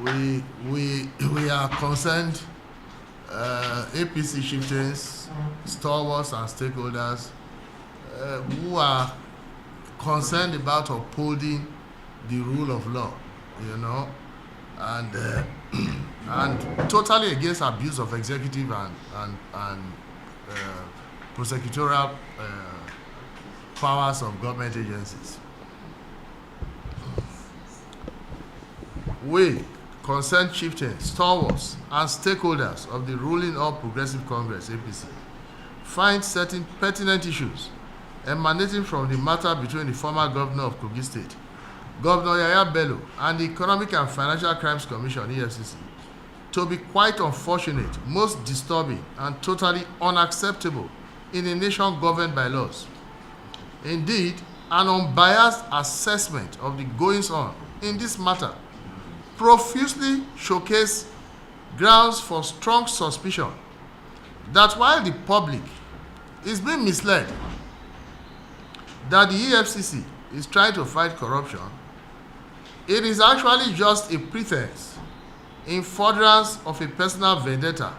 we are concerned, APC chieftains, stalwarts and stakeholders who are concerned about upholding the rule of law, and totally against abuse of executive and prosecutorial powers of government agencies. We, concerned chieftains, stalwarts, and stakeholders of the ruling All Progressive Congress, APC, find certain pertinent issues emanating from the matter between the former governor of Kogi State, Governor Yahaya Bello, and the Economic and Financial Crimes Commission, EFCC, to be quite unfortunate, most disturbing, and totally unacceptable in a nation governed by laws. Indeed, an unbiased assessment of the goings-on in this matter profusely showcase grounds for strong suspicion that while the public is being misled that the EFCC is trying to fight corruption, it is actually just a pretense in furtherance of a personal vendetta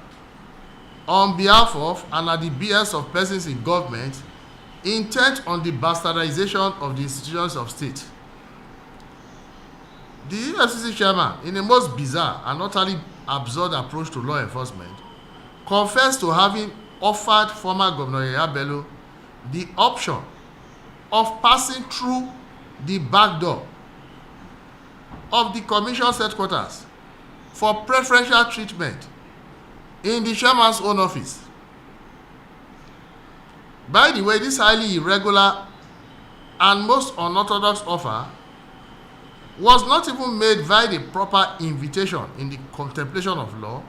on behalf of and at the behest of persons in government intent on the bastardization of the institutions of state. The EFCC chairman, in a most bizarre and utterly absurd approach to law enforcement, confessed to having offered former Governor Yahaya Bello the option of passing through the back door of the commission's headquarters for preferential treatment in the chairman's own office. By the way, this highly irregular and most unorthodox offer was not even made via the proper invitation in the contemplation of law,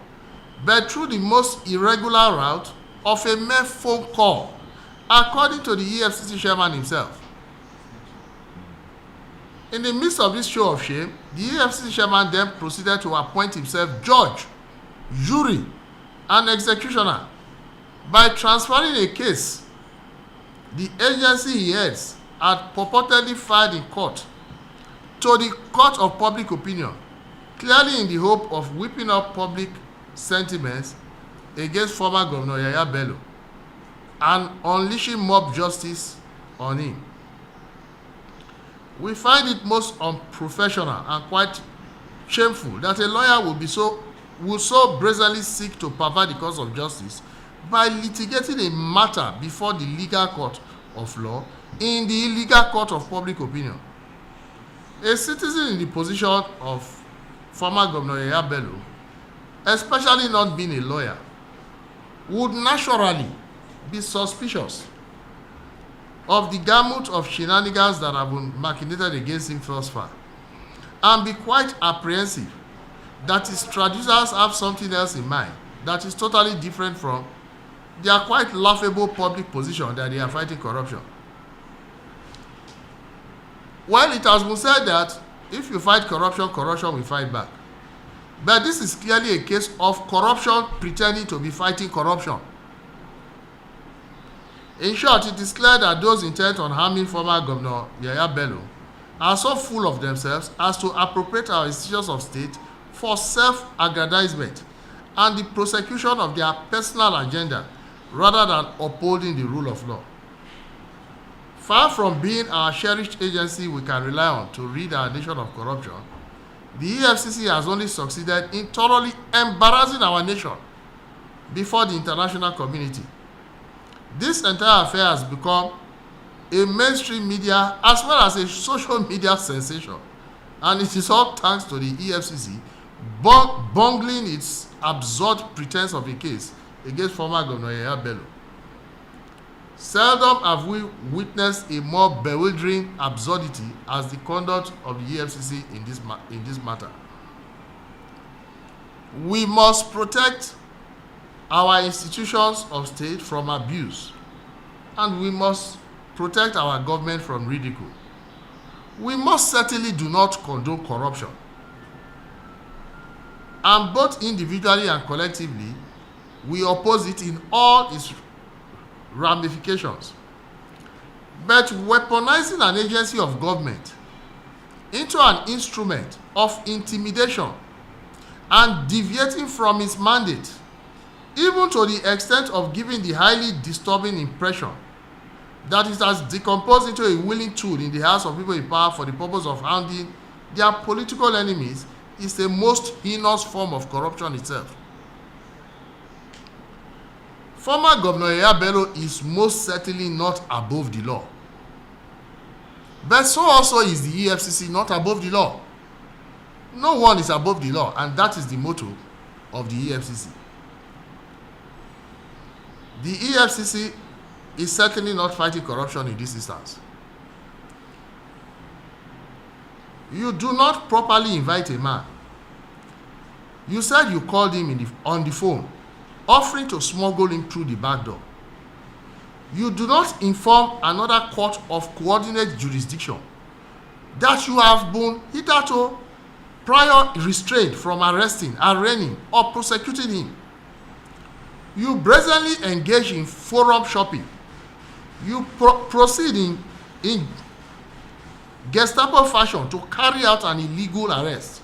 but through the most irregular route of a mere phone call, according to the EFCC chairman himself. In the midst of this show of shame, the EFCC chairman then proceeded to appoint himself judge, jury, and executioner by transferring a case the agency he heads had purportedly filed in court to the court of public opinion, clearly in the hope of whipping up public sentiments against former Governor Yahaya Bello and unleashing mob justice on him. We find it most unprofessional and quite shameful that a lawyer will so brazenly seek to pervert the cause of justice by litigating a matter before the legal court of law in the illegal court of public opinion. A citizen in the position of former Governor Yahaya Bello, especially not being a lawyer, would naturally be suspicious of the gamut of shenanigans that have been machinated against him thus far, and be quite apprehensive that his traducers have something else in mind that is totally different from their quite laughable public position that they are fighting corruption. Well, it has been said that if you fight corruption, corruption will fight back. But this is clearly a case of corruption pretending to be fighting corruption. In short, it is clear that those intent on harming former Governor Yahaya Bello are so full of themselves as to appropriate our institutions of state for self-aggrandizement and the prosecution of their personal agenda rather than upholding the rule of law. Far from being our cherished agency we can rely on to rid our nation of corruption, the EFCC has only succeeded in thoroughly embarrassing our nation before the international community. This entire affair has become a mainstream media as well as a social media sensation, and it is all thanks to the EFCC bungling its absurd pretense of a case against former Governor Yahaya Bello. Seldom have we witnessed a more bewildering absurdity as the conduct of the EFCC in this matter. We must protect our institutions of state from abuse, and we must protect our government from ridicule. We most certainly do not condone corruption, and both individually and collectively, we oppose it in all its ramifications. But weaponizing an agency of government into an instrument of intimidation and deviating from its mandate, even to the extent of giving the highly disturbing impression that it has decomposed into a willing tool in the hands of people in power for the purpose of hounding their political enemies, is the most heinous form of corruption itself. Former Governor Yahaya Bello is most certainly not above the law. But so also is the EFCC not above the law. No one is above the law, and that is the motto of the EFCC. The EFCC is certainly not fighting corruption in this instance. You do not properly invite a man. You said you called him on the phone, offering to smuggle him through the back door. You do not inform another court of coordinate jurisdiction that you have been hitherto prior restrained from arresting, arraigning, or prosecuting him. You brazenly engage in forum shopping. You proceed in Gestapo fashion to carry out an illegal arrest.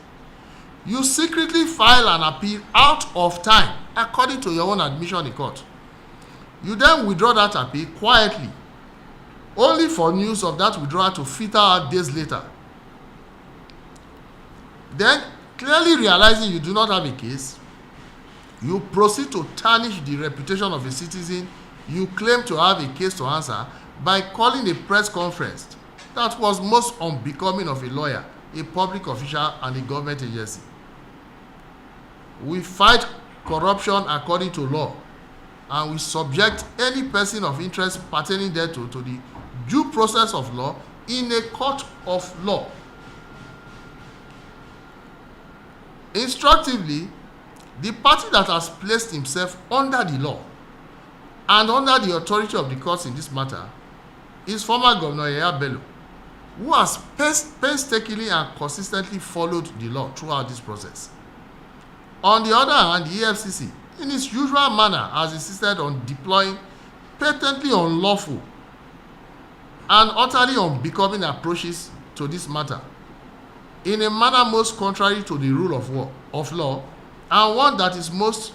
You secretly file an appeal out of time, according to your own admission in court. You then withdraw that appeal quietly, only for news of that withdrawal to filter out days later. Then, clearly realizing you do not have a case, you proceed to tarnish the reputation of a citizen you claim to have a case to answer by calling a press conference that was most unbecoming of a lawyer, a public official, and a government agency. We fight corruption according to law, and we subject any person of interest pertaining thereto to the due process of law in a court of law. Instructively, the party that has placed himself under the law and under the authority of the courts in this matter is former Governor Yahaya Bello, who has painstakingly and consistently followed the law throughout this process. On the other hand, the EFCC, in its usual manner, has insisted on deploying patently unlawful and utterly unbecoming approaches to this matter, in a manner most contrary to the rule of law, and one that is most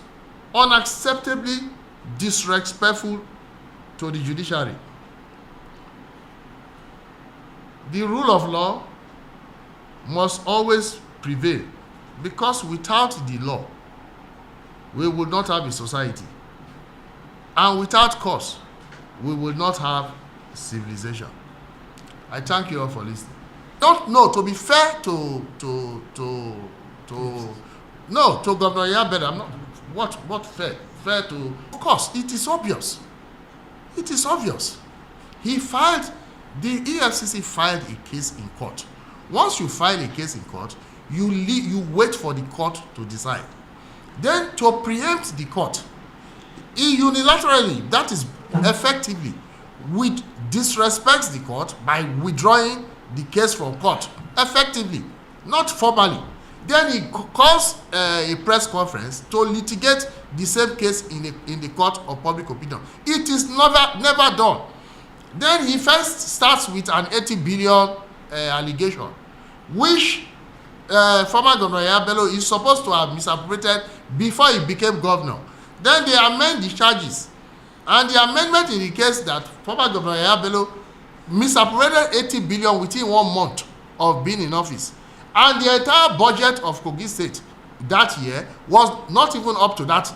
unacceptably disrespectful to the judiciary. The rule of law must always prevail, because without the law, we would not have a society. And without cause, we will not have civilization. I thank you all for listening. To be fair to Governor Yahaya Bello, I'm not, what fair? Fair to, of course, it is obvious. It is obvious. The EFCC filed a case in court. Once you file a case in court, you wait for the court to decide. Then, to preempt the court, unilaterally, that is effectively, disrespects the court by withdrawing the case from court, effectively, not formally. Then he calls a press conference to litigate the same case in the court of public opinion. It is never done. Then he first starts with an 80 billion allegation, which former Governor Yahaya Bello is supposed to have misappropriated before he became governor. Then they amend the charges. And the amendment in the case that former Governor Yahaya Bello misappropriated 80 billion within 1 month of being in office. And the entire budget of Kogi State that year was not even up to that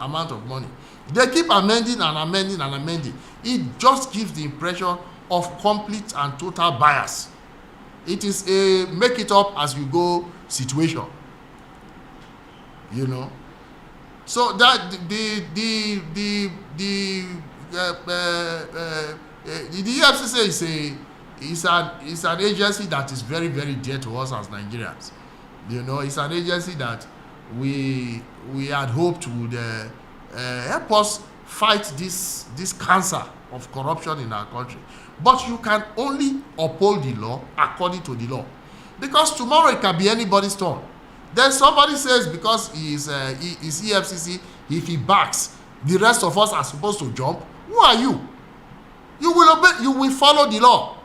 amount of money. They keep amending and amending and amending. It just gives the impression of complete and total bias. It is a make it up as you go situation. You know. So that the EFCC is an agency that is very, very dear to us as Nigerians. You know, it's an agency that we had hoped would help us fight this cancer of corruption in our country. But you can only uphold the law according to the law, because tomorrow it can be anybody's turn. Then somebody says because he is EFCC, if he backs, the rest of us are supposed to jump. Who are you? You will obey. You will follow the law.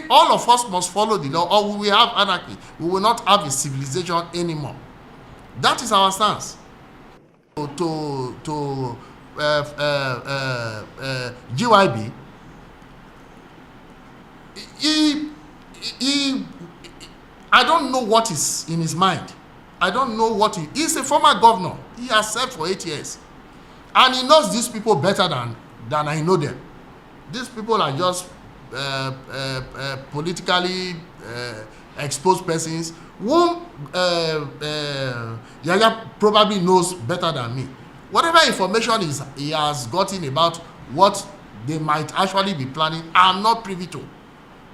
All of us must follow the law, or we will have anarchy. We will not have a civilization anymore. That is our stance. To GYB, I don't know what is in his mind. I don't know what he's a former governor. He has served for 8 years. And he knows these people better than I know them. These people are just politically exposed persons whom Yahaya probably knows better than me. Whatever information he has gotten about what they might actually be planning, I'm not privy to.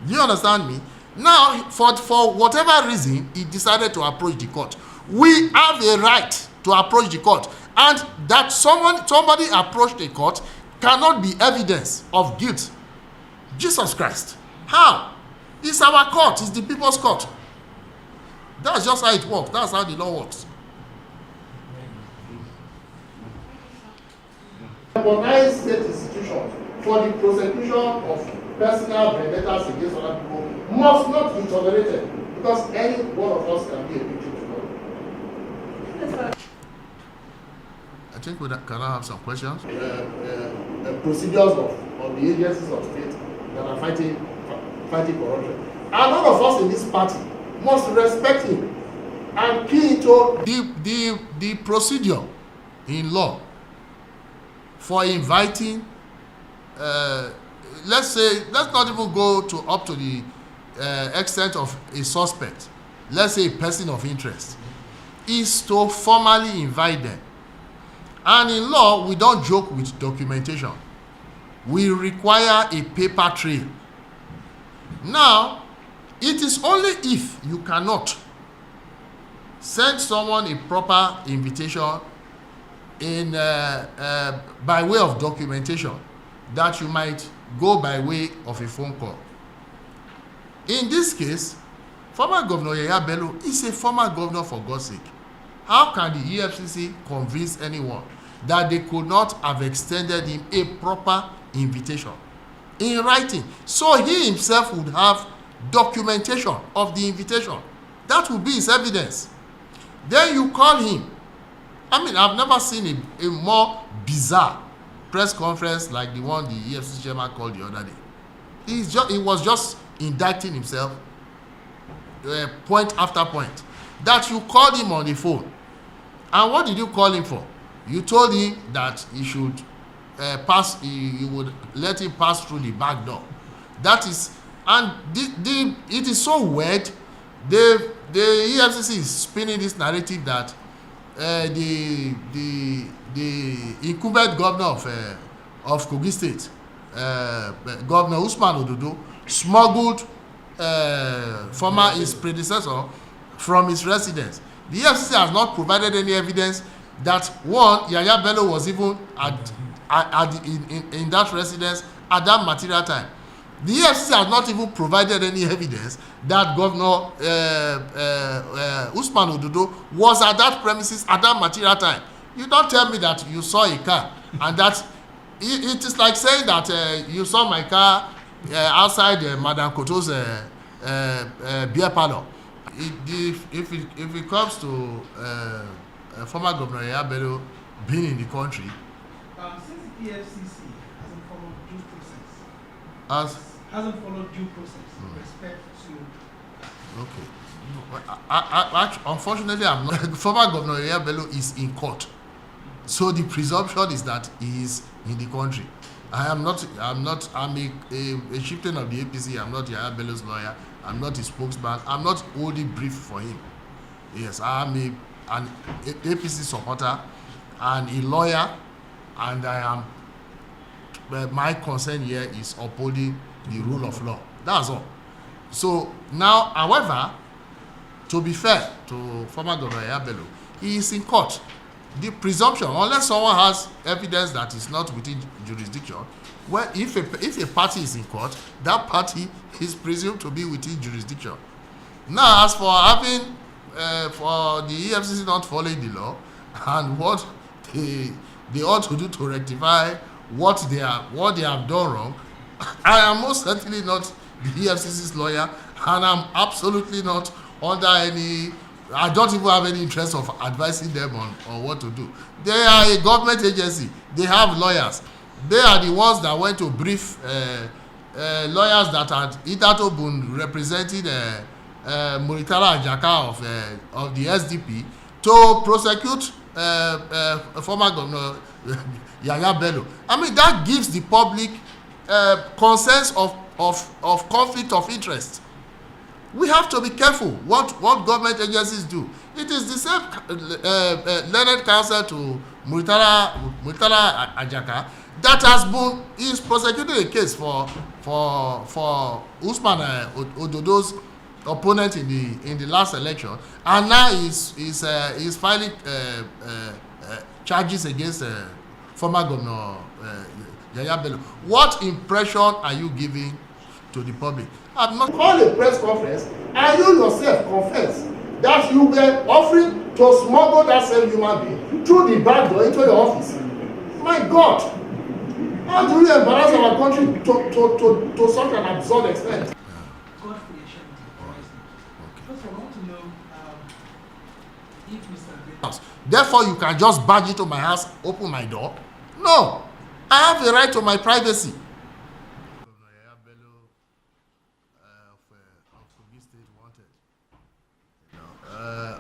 Do you understand me? Now, for whatever reason, he decided to approach the court. We have a right to approach the court, and that somebody approached the court cannot be evidence of guilt. Jesus Christ. How? It's our court. It's the people's court. That's just how it works. That's how the law works. Recognize state institutions for the prosecution of personal vendettas against other people must not be tolerated, because any one of us can be a victim tomorrow. I think we can now have some questions. Procedures of the agencies of state that are fighting corruption. And all of us in this party must respect him and key into the procedure in law for inviting, let's not even go up to the extent of a suspect, let's say a person of interest, is to formally invite them. And in law, we don't joke with documentation. We require a paper trail. Now, it is only if you cannot send someone a proper invitation by way of documentation that you might go by way of a phone call. In this case, former Governor Yahaya Bello is a former governor, for God's sake. How can the EFCC convince anyone that they could not have extended him a proper invitation in writing, so he himself would have documentation of the invitation? That would be his evidence. Then you call him. I mean, I've never seen a more bizarre press conference like the one the EFCC chairman called the other day. He was just indicting himself, point after point, that you called him on the phone. And what did you call him for? You told him that he should you would let him pass through the back door. That is, and it is so weird. The EFCC is spinning this narrative that the incumbent governor of Kogi State, Governor Usman Ododo, smuggled his predecessor from his residence. The EFCC has not provided any evidence that, one, Yahaya Bello was even in that residence at that material time. The EFCC has not even provided any evidence that Governor Usman Ododo was at that premises at that material time. You don't tell me that you saw a car, and that it is like saying that you saw my car outside Madame Koto's beer parlor. If it comes to former Governor Yahaya Bello being in the country, since the EFCC hasn't followed due process, with respect to. Okay. Unfortunately, I'm not. Former Governor Yahaya Bello is in court, so the presumption is that he is in the country. I'm a chieftain of the APC. I'm not Yahaya Bello's lawyer. I'm not his spokesman. I'm not holding brief for him. Yes, I'm an APC supporter and a lawyer, and my concern here is upholding the rule of law. That's all. So now, however, to be fair to former Governor Yahaya Bello, he is in court. The presumption, unless someone has evidence that is not within jurisdiction, well, if a party is in court, that party is presumed to be within jurisdiction. Now, as for having for the EFCC not following the law and what they ought to do to rectify what they have done wrong, I am most certainly not the EFCC's lawyer, and I'm absolutely not under any, I don't even have any interest of advising them on what to do. They are a government agency. They have lawyers. They are the ones that went to brief lawyers that had hitherto been representing Muritala Ajaka of the SDP to prosecute former governor Yahaya Bello. I mean, that gives the public consensus of conflict of interest. We have to be careful what government agencies do. It is the same learned counsel to Muritala Ajaka that is prosecuting a case for Usman Ododo's opponent in the last election, and now is filing charges against former governor Yahaya Bello. What impression are you giving to the public? I've not called a press conference, and you yourself confess that you were offering to smuggle that same human being through the back door into your office. My God, how do we embarrass our country to such an absurd extent? God creation because I want to know if Mr. Vendetta. Therefore, you can just barge into my house, open my door. No, I have a right to my privacy.